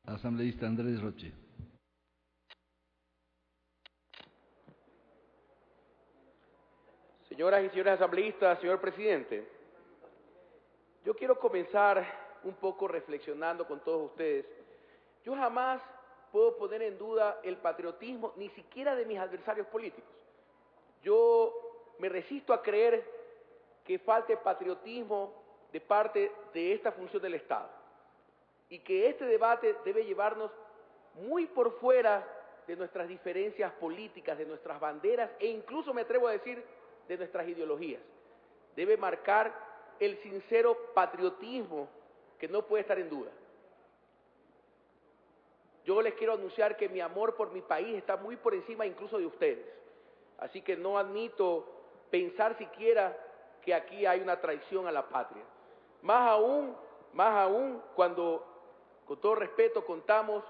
Asambleísta Andrés Roche. Señoras y señores asambleístas, señor presidente, yo quiero comenzar un poco reflexionando con todos ustedes. Yo jamás puedo poner en duda el patriotismo, ni siquiera de mis adversarios políticos. Yo me resisto a creer que falte patriotismo de parte de esta función del Estado y que este debate debe llevarnos muy por fuera de nuestras diferencias políticas, de nuestras banderas e incluso me atrevo a decir de nuestras ideologías. Debe marcar el sincero patriotismo que no puede estar en duda. Yo les quiero anunciar que mi amor por mi país está muy por encima incluso de ustedes. Así que no admito pensar siquiera que aquí hay una traición a la patria. Más aún cuando, con todo respeto, contamos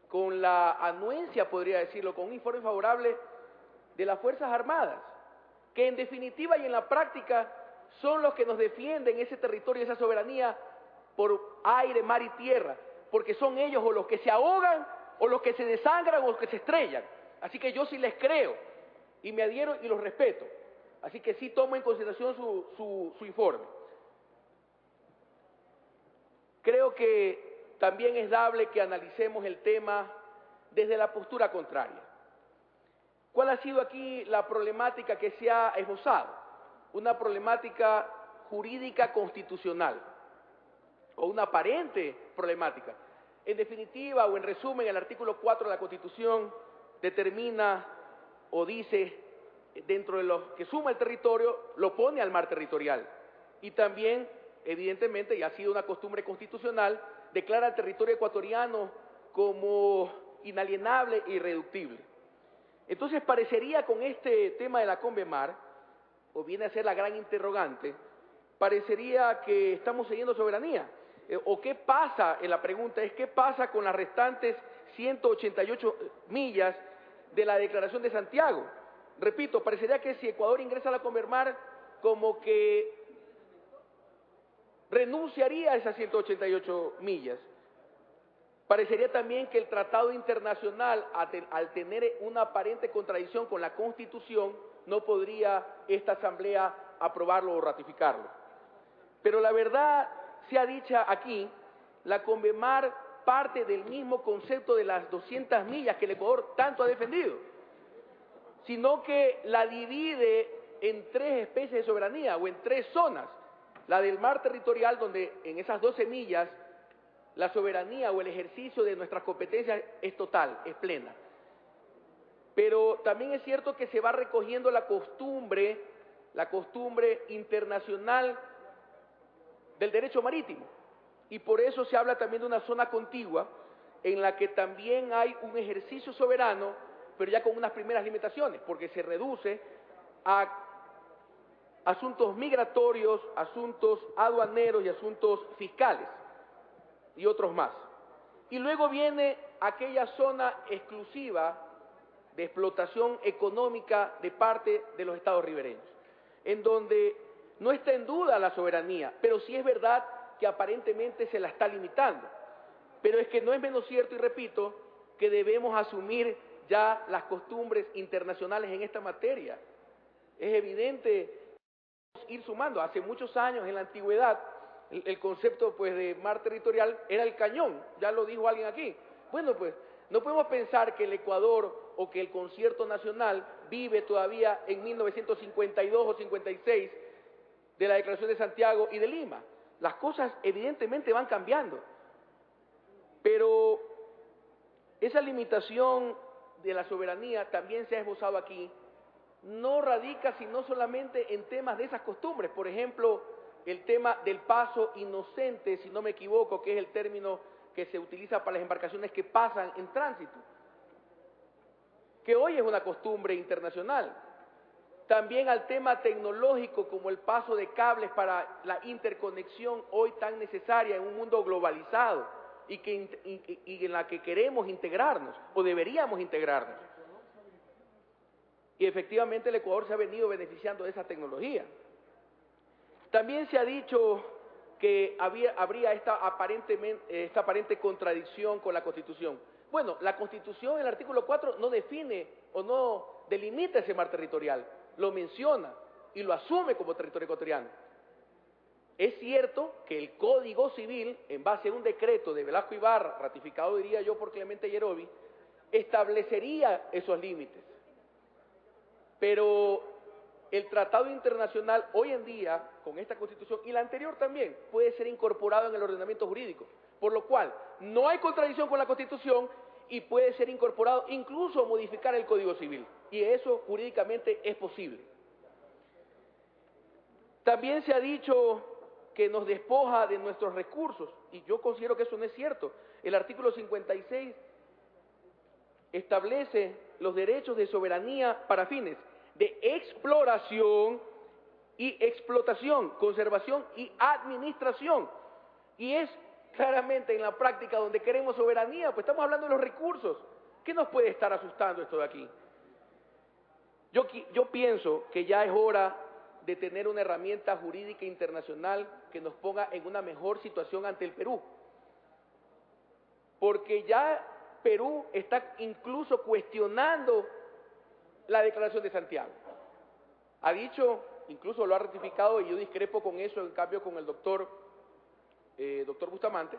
con la anuencia, podría decirlo, con un informe favorable de las Fuerzas Armadas, que en definitiva y en la práctica son los que nos defienden ese territorio, esa soberanía por aire, mar y tierra, porque son ellos o los que se ahogan, o los que se desangran, o los que se estrellan. Así que yo sí les creo, y me adhiero y los respeto. Así que sí tomo en consideración su informe. Creo que también es dable que analicemos el tema desde la postura contraria. ¿Cuál ha sido aquí la problemática que se ha esbozado? Una problemática jurídica constitucional, o una aparente problemática. En definitiva, o en resumen, el artículo 4 de la Constitución determina o dice, dentro de lo que suma el territorio, lo pone al mar territorial. Y también, evidentemente, y ha sido una costumbre constitucional, declara el territorio ecuatoriano como inalienable e irreductible. Entonces parecería con este tema de la Convemar, o viene a ser la gran interrogante, parecería que estamos cediendo soberanía. ¿O qué pasa? La pregunta es, ¿qué pasa con las restantes 188 millas de la Declaración de Santiago? Repito, parecería que si Ecuador ingresa a la Convemar, como que renunciaría a esas 188 millas. Parecería también que el tratado internacional, al tener una aparente contradicción con la Constitución, no podría esta Asamblea aprobarlo o ratificarlo. Pero la verdad sea dicha aquí, la Convemar parte del mismo concepto de las 200 millas que el Ecuador tanto ha defendido, sino que la divide en tres especies de soberanía o en tres zonas. La del mar territorial, donde en esas 12 millas la soberanía o el ejercicio de nuestras competencias es total, es plena. Pero también es cierto que se va recogiendo la costumbre internacional del derecho marítimo. Y por eso se habla también de una zona contigua en la que también hay un ejercicio soberano, pero ya con unas primeras limitaciones, porque se reduce a asuntos migratorios, asuntos aduaneros y asuntos fiscales y otros más. Y luego viene aquella zona exclusiva de explotación económica de parte de los estados ribereños, en donde no está en duda la soberanía, pero sí es verdad que aparentemente se la está limitando. Pero es que no es menos cierto, y repito, que debemos asumir ya las costumbres internacionales en esta materia. Es evidente ir sumando. Hace muchos años, en la antigüedad, el concepto pues de mar territorial era el cañón, ya lo dijo alguien aquí. Bueno, pues no podemos pensar que el Ecuador o que el concierto nacional vive todavía en 1952 o 56 de la Declaración de Santiago y de Lima. Las cosas evidentemente van cambiando, pero esa limitación de la soberanía también se ha esbozado aquí, no radica sino solamente en temas de esas costumbres. Por ejemplo, el tema del paso inocente, si no me equivoco, que es el término que se utiliza para las embarcaciones que pasan en tránsito, que hoy es una costumbre internacional. También al tema tecnológico, como el paso de cables para la interconexión hoy tan necesaria en un mundo globalizado y en la que queremos integrarnos o deberíamos integrarnos. Y efectivamente el Ecuador se ha venido beneficiando de esa tecnología. También se ha dicho que habría esta aparente contradicción con la Constitución. Bueno, la Constitución, en el artículo 4, no define o no delimita ese mar territorial, lo menciona y lo asume como territorio ecuatoriano. Es cierto que el Código Civil, en base a un decreto de Velasco Ibarra, ratificado, diría yo, por Clemente Yerovi, establecería esos límites. Pero el tratado internacional hoy en día, con esta Constitución, y la anterior también, puede ser incorporado en el ordenamiento jurídico, por lo cual no hay contradicción con la Constitución y puede ser incorporado, incluso modificar el Código Civil, y eso jurídicamente es posible. También se ha dicho que nos despoja de nuestros recursos, y yo considero que eso no es cierto. El artículo 56 establece los derechos de soberanía para fines de exploración y explotación, conservación y administración. Y es claramente en la práctica donde queremos soberanía, pues estamos hablando de los recursos. ¿Qué nos puede estar asustando esto de aquí? Yo pienso que ya es hora de tener una herramienta jurídica internacional que nos ponga en una mejor situación ante el Perú. Porque ya Perú está incluso cuestionando la Declaración de Santiago. Ha dicho, incluso lo ha ratificado, y yo discrepo con eso, en cambio con el doctor Bustamante,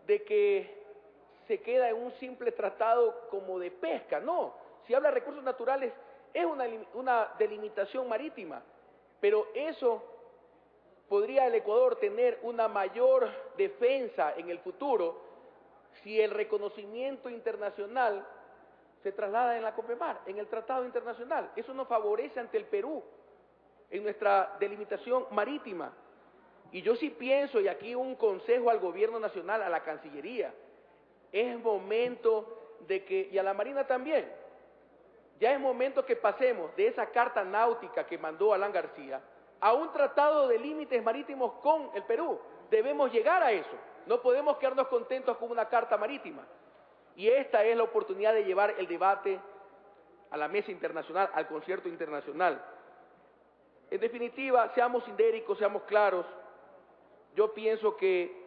de que se queda en un simple tratado como de pesca. No, si habla de recursos naturales es una delimitación marítima, pero eso podría el Ecuador tener una mayor defensa en el futuro si el reconocimiento internacional se traslada en la COPEMAR, en el Tratado Internacional. Eso nos favorece ante el Perú en nuestra delimitación marítima. Y yo sí pienso, y aquí un consejo al Gobierno Nacional, a la Cancillería, es momento de que, y a la Marina también, ya es momento que pasemos de esa carta náutica que mandó Alan García a un tratado de límites marítimos con el Perú. Debemos llegar a eso. No podemos quedarnos contentos con una carta marítima. Y esta es la oportunidad de llevar el debate a la mesa internacional, al concierto internacional. En definitiva, seamos sindéricos, seamos claros. Yo pienso que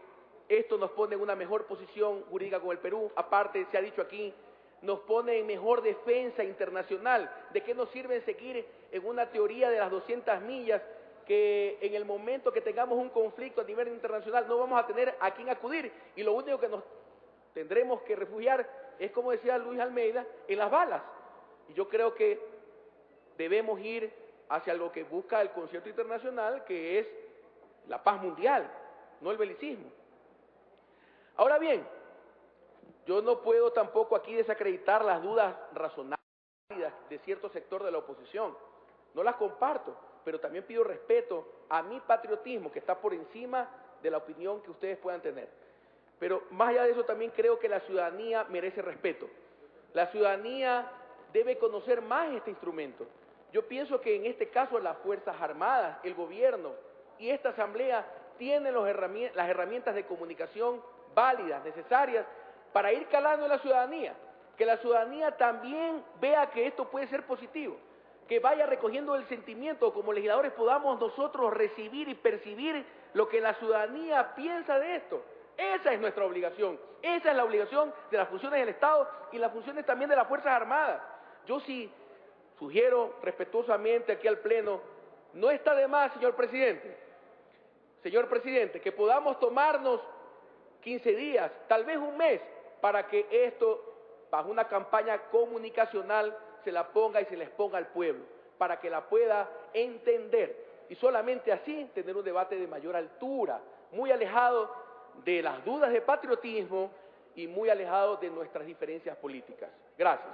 esto nos pone en una mejor posición jurídica con el Perú. Aparte, se ha dicho aquí, nos pone en mejor defensa internacional. ¿De qué nos sirve seguir en una teoría de las 200 millas que en el momento que tengamos un conflicto a nivel internacional no vamos a tener a quién acudir? Y lo único que nos tendremos que refugiar es, como decía Luis Almeida, en las balas. Y yo creo que debemos ir hacia lo que busca el concierto internacional, que es la paz mundial, no el belicismo. Ahora bien, yo no puedo tampoco aquí desacreditar las dudas razonables de cierto sector de la oposición. No las comparto, pero también pido respeto a mi patriotismo, que está por encima de la opinión que ustedes puedan tener. Pero más allá de eso, también creo que la ciudadanía merece respeto. La ciudadanía debe conocer más este instrumento. Yo pienso que en este caso las Fuerzas Armadas, el gobierno y esta asamblea tienen las herramientas de comunicación válidas, necesarias, para ir calando en la ciudadanía. Que la ciudadanía también vea que esto puede ser positivo. Que vaya recogiendo el sentimiento, como legisladores podamos nosotros recibir y percibir lo que la ciudadanía piensa de esto. Esa es nuestra obligación. Esa es la obligación de las funciones del Estado y las funciones también de las Fuerzas Armadas. Yo sí sugiero respetuosamente aquí al Pleno, no está de más, señor presidente, que podamos tomarnos 15 días, tal vez un mes, para que esto, bajo una campaña comunicacional, se la ponga y se la exponga al pueblo, para que la pueda entender. Y solamente así tener un debate de mayor altura, muy alejado de las dudas de patriotismo y muy alejado de nuestras diferencias políticas. Gracias.